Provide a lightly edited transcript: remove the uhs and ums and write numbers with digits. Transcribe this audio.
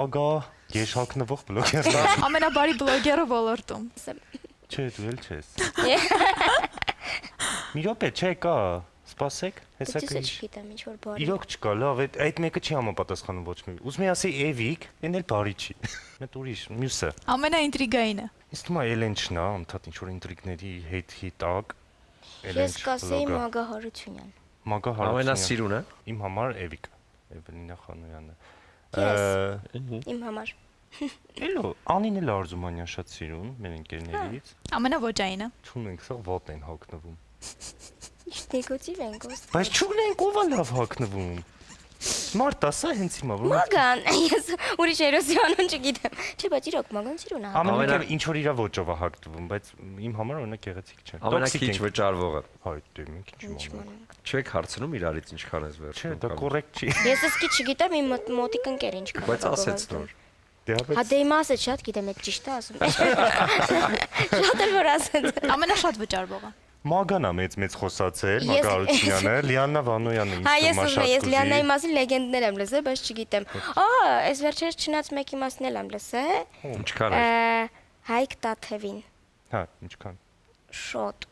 Ագա, ես հակնվող բլոգեր։ Ամենաբարի բլոգերը ոլորտում։ Չէ, դու էլ չես։ Մի րոպե, չէ, կա, սպասեք, հեսա Դու չգիտեմ ինչ որ բարի։ իրոք չկա, լավ, այդ մեկը չի համապատասխանում ոչ մի։ Ուզում եմ ասի Էվիկ, այն էլ բարի չի։ Մետ ուրիշ, մյուսը։ Ամենաինտրիգայինը։ Ինձ թվում է Էլենչն է, ընդհատ ինչ որ ինտրիգների հետ տակ։ Ես կասեի Մագա Հարությունյան։ Մագա Հարությունյան։ Ամենասիրունը։ Իմ համար Էվիկը, Էվելինա Խանոյանը։ Ես իմ համար։ Էլո, Անին էլ Արզումանյան շատ սիրուն, մեր ընկերներից։ Ամենավոճայինը։ Չունենք, սա ոտ են հագնվում։ Նեգատիվ ենք ոս։ Բայց չունենք, ով է լավ հագնվում։ Մարդ ասա հենց հիմա, որ Մագան, ես ուրիշ էրոսիոնուն չգիտեմ։ Չէ, բայց իրոք Մագան սիրուն է։ ամենը ինչ որ իրա ոճով է հագնվում, բայց իմ համար օրինակ գեղեցիկ չէ։ Ամենաքիչ վճարվողը։ Հայ, դե մենք ինչ մոռանում։ Չեք հարցնում իրարից ինչքան ես Չէ, վերջում։ դա կոռեկտ չի։ Ես իսկի չգիտեմ իմ մոտիկ ընկեր ինչքան։ Բայց ասեց նոր։ Դե Հա բայց դե իմ ասեց շատ գիտեմ, այդ ճիշտ է ասում։ Շատ էլ որ ասեց։ Ամենաշատ վճարվողը։ Մագանա մեծ խոսացել, Մագա Հարությունյանը, Լիաննա Վանոյանը Հա ինձ ես թվում է ուզում շատ եմ, ես կուզի։ Լիաննայի մասին լեգենդներ եմ լսել, բայց չգիտեմ։ Այս վերջերս չնած մեկի մասին էլ եմ լսել։ Ինչքան է։ Հայկ Տաթևին։ Հա, ինչքան։ Շոտ։